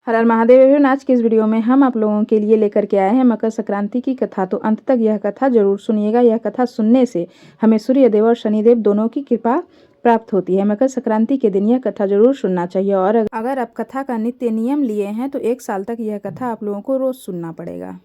हर हर Mahadev everyone. आज की इस वीडियो में हम आप लोगों के लिए लेकर के आए हैं मकर संक्रांति की कथा। तो अंत तक यह कथा जरूर सुनिएगा। यह कथा सुनने से हमें सूर्यदेव और शनिदेव दोनों की कृपा प्राप्त होती है। मकर संक्रांति के दिन यह कथा जरूर सुनना चाहिए और अगर आप कथा का नित्य नियम लिए हैं तो 1 साल तक यह कथा आप लोगों को रोज सुनना पड़ेगा।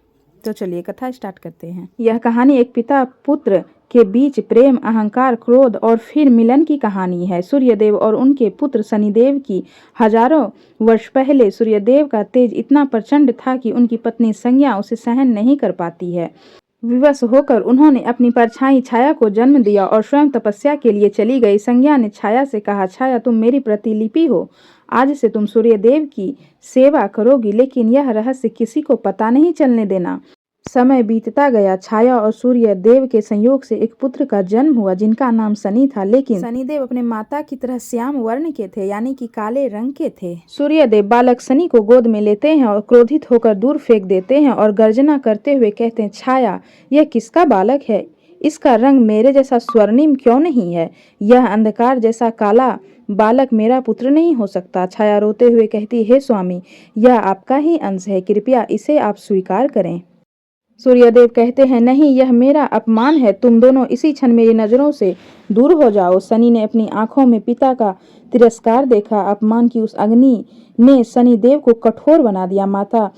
तो चलिए कथा स्टार्ट करते हैं। यह कहानी एक पिता पुत्र के बीच प्रेम, अहंकार, क्रोध और फिर मिलन की कहानी है। सूर्यदेव और उनके पुत्र शनिदेव की हजारों वर्ष पहले सूर्यदेव का तेज इतना प्रचंड था कि उनकी पत्नी संज्ञा उसे सहन नहीं कर पाती है। विवश होकर उन्होंने अपनी परछाई छाया को जन्म दिया और स्वयं तपस्या के लिए चली गई। संज्ञा ने छाया से कहा, छाया तुम मेरी प्रतिलिपि हो, आज से तुम सूर्यदेव की सेवा करोगी, लेकिन यह रहस्य किसी को पता नहीं चलने देना। समय बीतता गया। छाया और सूर्य देव के संयोग से एक पुत्र का जन्म हुआ जिनका नाम शनि था। लेकिन शनिदेव अपने माता की तरह श्याम वर्ण के थे, यानी कि काले रंग के थे। सूर्यदेव बालक शनि को गोद में लेते हैं और क्रोधित होकर दूर फेंक देते हैं और गर्जना करते हुए कहते हैं, छाया यह किसका बालक है? इसका रंग मेरे जैसा स्वर्णिम क्यों नहीं है? यह अंधकार जैसा काला बालक मेरा पुत्र नहीं हो सकता। छाया रोते हुए कहती, हे स्वामी, यह आपका ही अंश है, कृपया इसे आप स्वीकार करें। सूर्यदेव कहते हैं, नहीं, यह मेरा अपमान है, तुम दोनों इसी क्षण मेरी नजरों से दूर हो जाओ। शनि ने अपनी आंखों में पिता का तिरस्कार देखा। अपमान की उस अग्नि ने शनिदेव को कठोर बना दिया। माता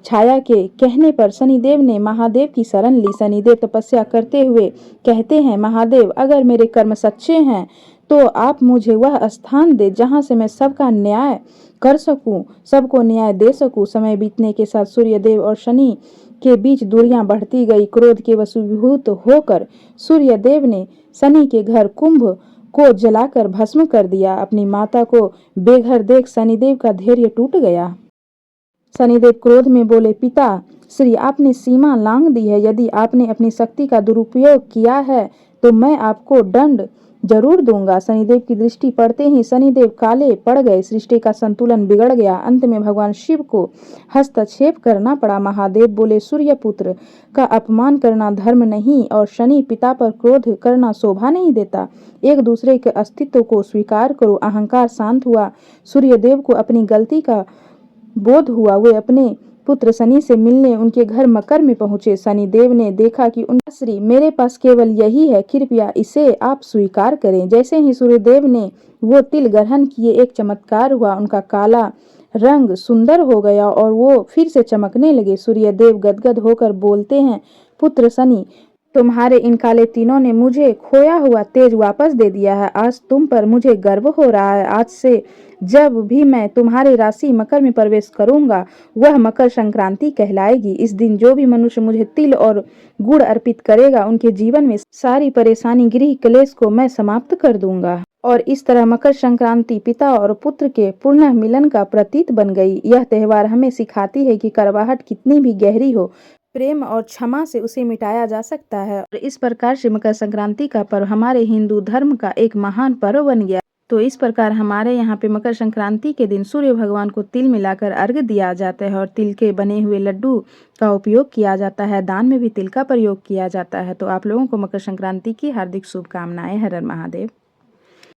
छाया के कहने पर शनिदेव ने महादेव की शरण ली। शनिदेव तपस्या करते हुए कहते हैं, महादेव, अगर मेरे कर्म सच्चे हैं तो आप मुझे वह स्थान दे जहां से मैं सबका न्याय कर सकूं, सबको न्याय दे सकूं। समय बीतने के साथ सूर्यदेव और शनि के बीच दूरियां बढ़ती गई। क्रोध के वशीभूत होकर सूर्यदेव ने शनि के घर कुंभ को जलाकर भस्म कर दिया। अपनी माता को बेघर देख शनिदेव का धैर्य टूट गया। शनिदेव क्रोध में बोले, पिता श्री, आपने सीमा लांघ दी है। यदि आपने अपनी शक्ति का दुरुपयोग किया है तो मैं आपको दंड जरूर दूंगा। शनिदेव की दृष्टि पड़ते ही शनिदेव काले पड़ गए। सृष्टि का संतुलन बिगड़ गया। अंत में भगवान शिव को हस्तक्षेप करना पड़ा। महादेव बोले, सूर्यपुत्र का अपमान करना धर्म नहीं और शनि पिता पर क्रोध करना शोभा नहीं देता। एक दूसरे के अस्तित्व को स्वीकार करो। अहंकार शांत हुआ। सूर्यदेव को अपनी गलती का बोध हुआ। वे अपने पुत्र शनि से मिलने उनके घर मकर में पहुंचे। शनिदेव ने देखा कि उनका श्री, मेरे पास केवल यही है, कृपया इसे आप स्वीकार करें। जैसे ही सूर्यदेव ने वो तिल ग्रहण किए, एक चमत्कार हुआ। उनका काला रंग सुंदर हो गया और वो फिर से चमकने लगे। सूर्यदेव गदगद होकर बोलते हैं, पुत्र शनि, तुम्हारे इन काले तीनों ने मुझे खोया हुआ तेज वापस दे दिया है। आज तुम पर मुझे गर्व हो रहा है। आज से जब भी मैं तुम्हारे राशि मकर में प्रवेश करूंगा वह मकर संक्रांति कहलाएगी। इस दिन जो भी मनुष्य मुझे तिल और गुड़ अर्पित करेगा उनके जीवन में सारी परेशानी, गृह क्लेश को मैं समाप्त कर दूंगा। और इस तरह मकर संक्रांति पिता और पुत्र के पुनः मिलन का प्रतीक बन गई। यह त्योहार हमें सिखाती है कि कड़वाहट कितनी भी गहरी हो, प्रेम और क्षमा से उसे मिटाया जा सकता है। और इस प्रकार से मकर संक्रांति का पर्व हमारे हिंदू धर्म का एक महान पर्व बन गया। तो इस प्रकार हमारे यहाँ पे मकर संक्रांति के दिन सूर्य भगवान को तिल मिलाकर अर्घ्य दिया जाता है और तिल के बने हुए लड्डू का उपयोग किया जाता है। दान में भी तिल का प्रयोग किया जाता है। तो आप लोगों को मकर संक्रांति की हार्दिक शुभकामनाएं। हर हर महादेव।